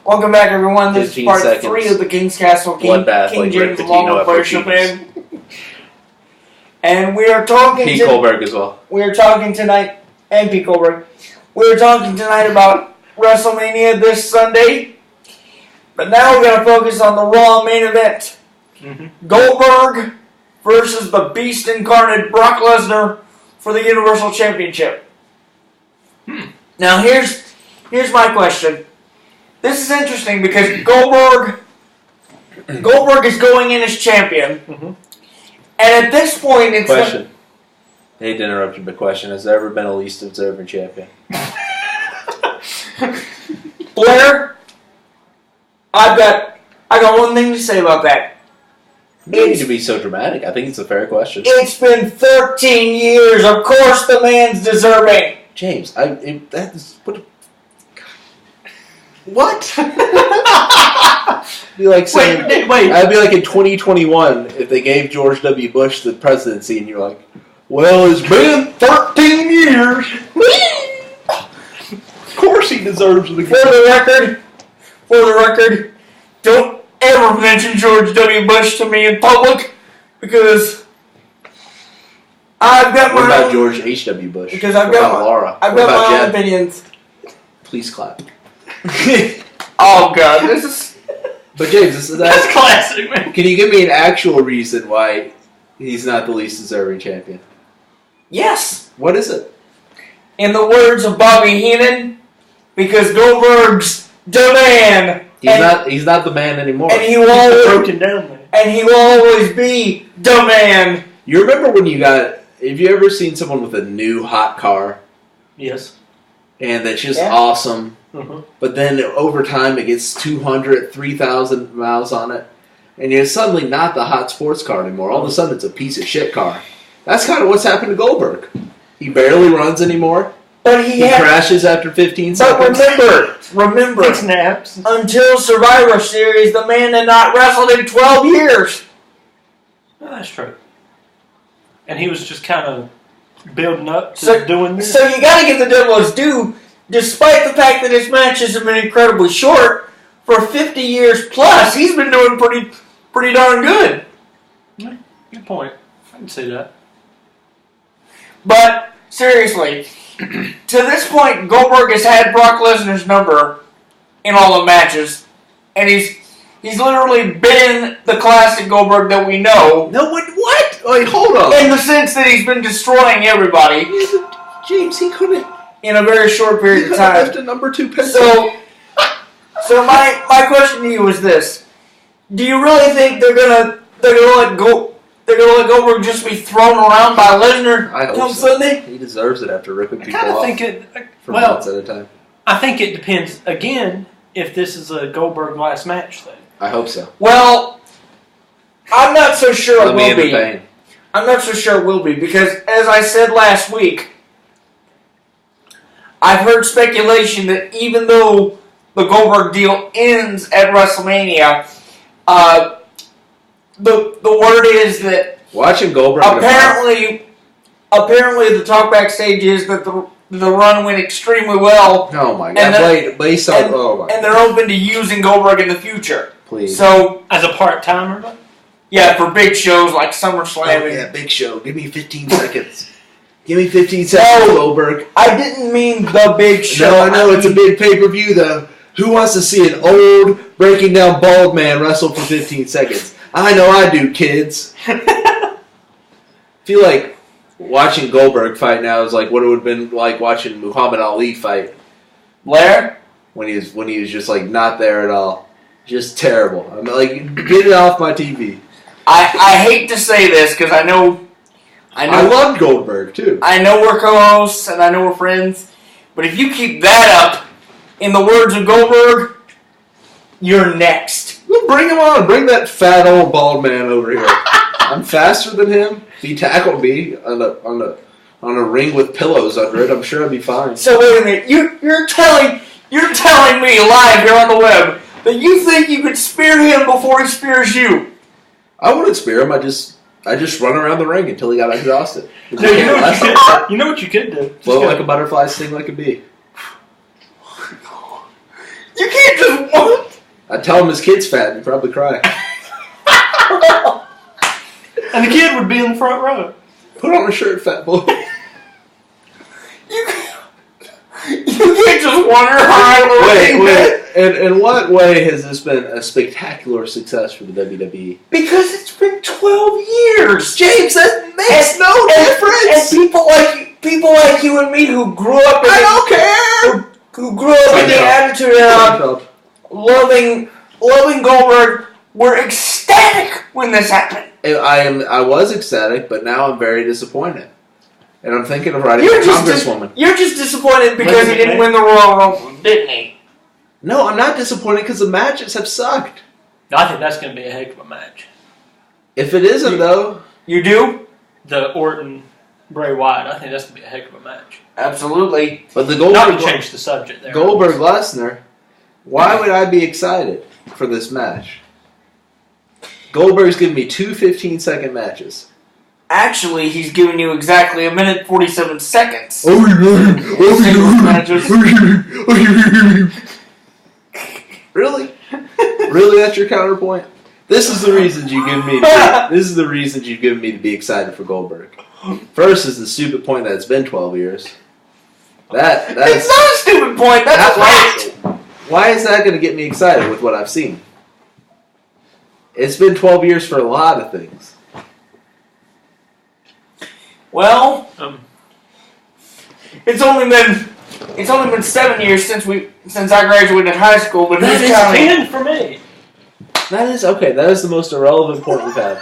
Welcome back, everyone. This is 15 part seconds. 3 of the King's Castle. Bloodbath, King like James Rick along Pitino with at Player Portuguese. Chopin. And we are talking Pete Goldberg as well. We are talking tonight, and Pete Goldberg. We are talking tonight about WrestleMania this Sunday. But now we're going to focus on the Raw main event. Goldberg versus the Beast Incarnate Brock Lesnar for the Universal Championship. Now here's my question. This is interesting because Goldberg is going in as champion. And at this point, it's... Question. I hate to interrupt you, but question. Has there ever been a least observant champion? Blair, I got one thing to say about that. You don't need to be so dramatic. I think it's a fair question. It's been 13 years. Of course the man's deserving. James, that is... What? Be like saying, wait. I'd be like in 2021 if they gave George W. Bush the presidency and you're like, well, it's been 13 years. Of course he deserves it. For the record, don't ever mention George W. Bush to me in public because I've got What my about own, George H.W. Bush? because I've What got about my, Laura? I've What got about my own Jen? opinions. Please clap. Oh God, this is... But James, That's classic, man. Can you give me an actual reason why he's not the least deserving champion? Yes. What is it? In the words of Bobby Heenan, because Goldberg's the man. He's not the man anymore. And he will always, Broken down, man. and he will always be the man. You remember when have you ever seen someone with a new hot car Yes. and that's just Yeah. awesome, Uh-huh. but then over time it gets 200, 3,000 miles on it, and it's suddenly not the hot sports car anymore. All of a sudden it's a piece of shit car. That's kind of what's happened to Goldberg. He barely runs anymore. But He crashes after 15 But seconds. remember, Takes naps. until Survivor Series, the man had not wrestled in 12 years. Oh, that's true. And he was just kind of building up to So- doing this. So you got to give the devil his due, despite the fact that his matches have been incredibly short. For 50 years plus, he's been doing pretty darn good. Good point. I can see that. But seriously, to this point, Goldberg has had Brock Lesnar's number in all the matches, and he's literally been the classic Goldberg that we know. No, what? Wait, hold on. In the sense that he's been destroying everybody James, he couldn't. in a very short He period could of have time. left a number 2 pencil. So my question to you is this: do you really think they're gonna let Goldberg just be thrown around by Lesnar I hope come so. Sunday? He deserves it after ripping I people kind of off think it. for Well, months at a time. I think it depends again if this is a Goldberg last match thing. I hope so. Well, I'm not so sure it Let me will in the be. pain. I'm not so sure it will be because, as I said last week, I've heard speculation that even though the Goldberg deal ends at WrestleMania, the word is that Watching Goldberg. apparently the talk backstage is that the run went extremely well, Oh my And God! Based on and they're open to using Goldberg in the future. please. So As a part-timer? yeah, for big shows like SummerSlam. and- yeah, Big Show. Give me 15 seconds. Give me 15 seconds, No. Goldberg. I didn't mean the big show. No, I know it's a big pay-per-view though. Who wants to see an old, breaking down bald man wrestle for 15 seconds? I know I do, kids. I feel like watching Goldberg fight now is like what it would have been like watching Muhammad Ali fight Blair? when he was just like not there at all. Just terrible. I'm like, get it off my TV. I hate to say this because I know I loved Goldberg too. I know we're co-hosts and I know we're friends, but if you keep that up, in the words of Goldberg, you're next. Well, bring him on. Bring that fat old bald man over here. I'm faster than him. If he tackled me on a ring with pillows under it, I'm sure I'd be fine. So wait a minute, you're telling me live here on the web that you think you could spear him before he spears you? I wouldn't spear him. I just run around the ring until he got exhausted. No, you know what you could do? Just Float go- like a butterfly, sting like a bee. You can't just I'd tell him his kid's fat and he'd probably cry. And the kid would be in the front row. Put on a shirt, fat boy. You can't just wonder how Wait. In what way has this been a spectacular success for the WWE? Because it's been 12 years. James, that makes no difference. And people like you and me who grew up in I don't care. who grew up in the Attitude Era, loving Goldberg, were ecstatic when this happened. I was ecstatic, but now I'm very disappointed. And I'm thinking of writing a congresswoman. You're just disappointed because he didn't win the Royal Rumble, didn't he? No, I'm not disappointed because the matches have sucked. I think that's going to be a heck of a match. If it isn't, though... You do? The Orton Bray Wyatt, I think that's going to be a heck of a match. Absolutely. But the Not to change the subject there. Goldberg Lesnar, why would I be excited for this match? Goldberg's giving me 2 15-second matches. Actually, he's giving you exactly 1 47 seconds. Really? Really, that's your counterpoint? This is the reasons you give me. This is the reasons you've given me to be excited for Goldberg. First is the stupid point that it's been 12 years. That's It's not a stupid point. That's a fact. Why is that going to get me excited with what I've seen? It's been 12 years for a lot of things. Well, it's only been 7 years since I graduated high school, but That who's is counting? 10 for me. That is okay. That is the most irrelevant point we've had.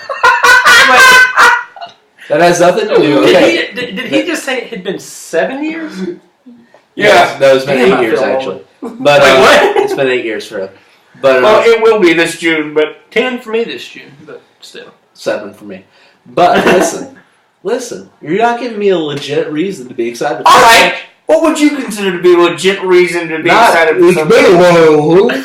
That has nothing to do. Okay. Did he just say it had been 7 years? Yeah. No, it's been Damn, 8 I years feel actually. old. But Wait, what? It's been 8 years for him. But Well, it will be this June, but 10 for me this June, but still. 7 for me. But listen. You're not giving me a legit reason to be excited. all right. What would you consider to be a legit reason to be excited for It's something? been a while, huh?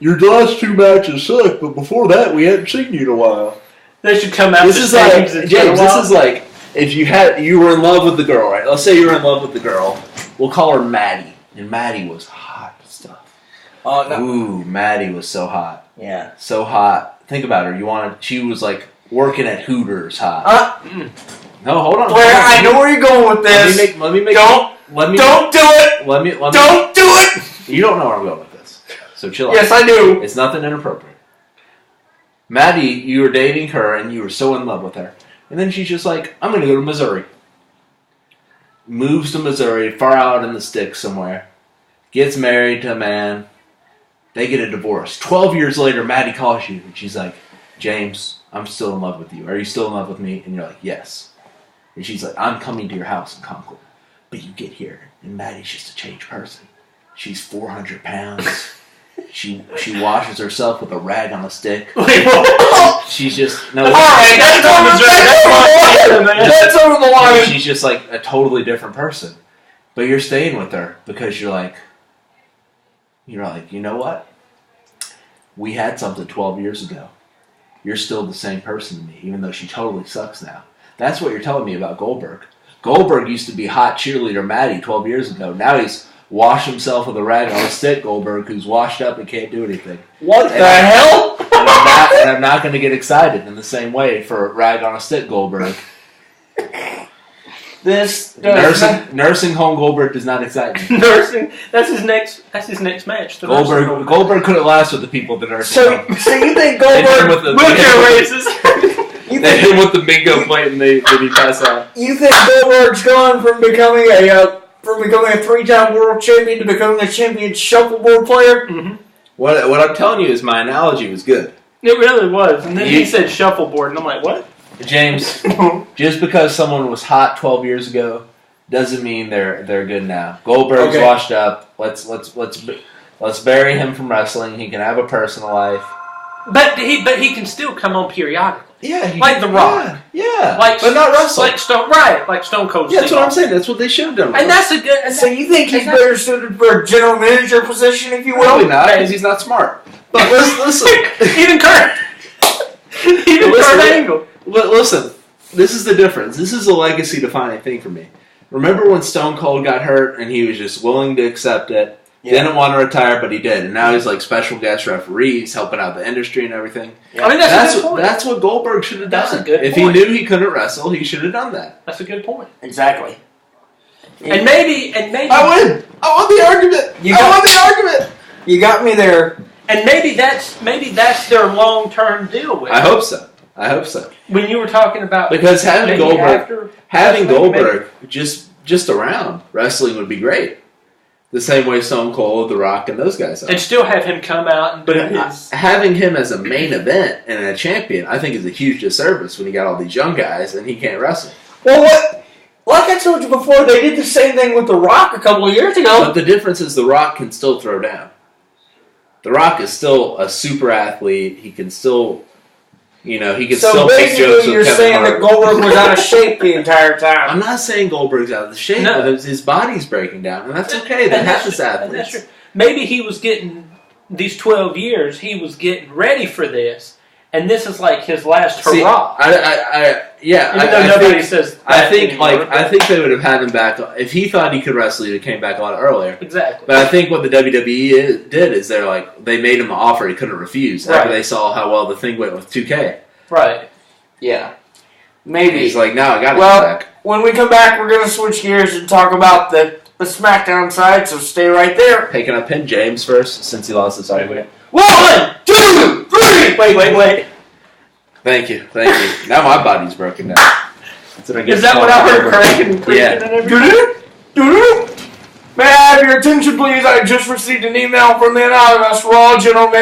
Your last 2 matches sucked, but before that, we hadn't seen you in a while. They should come out This to is like James. James. This is like if you were in love with the girl, right? Let's say you were in love with the girl. We'll call her Maddie, and Maddie was hot stuff. Oh no. Ooh, Maddie was so hot, Yeah. so hot. Think about her. She was like working at Hooters, hot. No, hold on. Blair, I know where you're going with this. Let me make. Don't do it. Let me. Don't do it. You don't know where I'm going with this, so chill out. Yes, I do. It's nothing inappropriate. Maddie, you were dating her and you were so in love with her. And then she's just like, I'm going to go to Missouri. Moves to Missouri, far out in the sticks somewhere. Gets married to a man. They get a divorce. 12 years later, Maddie calls you and she's like, James, I'm still in love with you. Are you still in love with me? And you're like, yes. And she's like, I'm coming to your house in Concord. But you get here and Maddie's just a changed person. She's 400 pounds. She washes herself with a rag on a stick. Wait, what? She's just no. All right, that's over the line. She's just like a totally different person, but you're staying with her because you're like, you know what? We had something 12 years ago. You're still the same person to me, even though she totally sucks now. That's what you're telling me about Goldberg. Goldberg used to be hot cheerleader Maddie 12 years ago. Now he's washed himself with a rag on a stick, Goldberg, who's washed up and can't do anything. What the hell? And I'm not going to get excited in the same way for rag on a stick, Goldberg. Nursing home Goldberg does not excite me. Nursing. That's his next match. Goldberg couldn't last with the people at the nursing home. So you think They hit him Goldberg? with Wheelchair races. They hit him with the bingo plate and they pass out. You think Goldberg's gone from becoming a 3-time world champion to becoming a champion shuffleboard player? Mm-hmm. What I'm telling you is my analogy was good. It really was. And then he said shuffleboard, and I'm like, what? James, just because someone was hot 12 years ago doesn't mean they're good now. Goldberg's washed up. Let's bury him from wrestling. He can have a personal life. But he can still come on periodically. Yeah, like The Rock. Yeah, but not wrestle. Like Stone Cold. Yeah, that's what I'm saying. That's what they should have done. And that's a good. So you think he's better suited for a general manager position, if you will? Probably not, because he's not smart. But listen, even Kurt Angle. Listen, this is the difference. This is a legacy-defining thing for me. Remember when Stone Cold got hurt and he was just willing to accept it, Didn't want to retire, but he did, and now he's like special guest referees, helping out the industry and everything. Yeah. I mean, That's what Goldberg should have done. That's a good if point. he knew he couldn't wrestle, he should have done that. That's a good point. Exactly. And maybe I win. I won the argument. I won the argument. You got me there. And maybe that's their long-term deal with it. I hope so. When you were talking about Because having maybe Goldberg, just around wrestling would be great. The same way Stone Cold, The Rock, and those guys are. and still have him come out and do But his. having him as a main event and a champion, I think is a huge disservice when you got all these young guys and he can't wrestle. Well, what? Like I told you before, they did the same thing with The Rock a couple of years ago. But the difference is The Rock can still throw down. The Rock is still a super athlete. He can still, he can So still make jokes basically, you're with Kevin saying Hart. that Goldberg was out of shape the entire time. I'm not saying Goldberg's out of shape, No. but his body's breaking down, and that's okay. That And that's happens to true. And that's athletes. true. Maybe he was getting these 12 years. He was getting ready for this, and this is like his last See, hurrah. Even though nobody says. I that think anymore, I think they would have had him back if he thought he could wrestle. He'd have came back on earlier. exactly. But I think what the WWE did is they made him an offer he couldn't refuse after Right. they saw how well the thing went with 2K. Right. Yeah. Maybe. He's like, now I got to Well, come back. when we come back, we're going to switch gears and talk about the SmackDown side, so stay right there. Taking a pin James first since he lost his argument. 1, 2, 3! Wait. Thank you. Now my body's broken down. Is that what I heard? Cracking and creaking Yeah. and everything? Doo-doo. May I have your attention, please? I just received an email from the Anonymous Raw General Manager.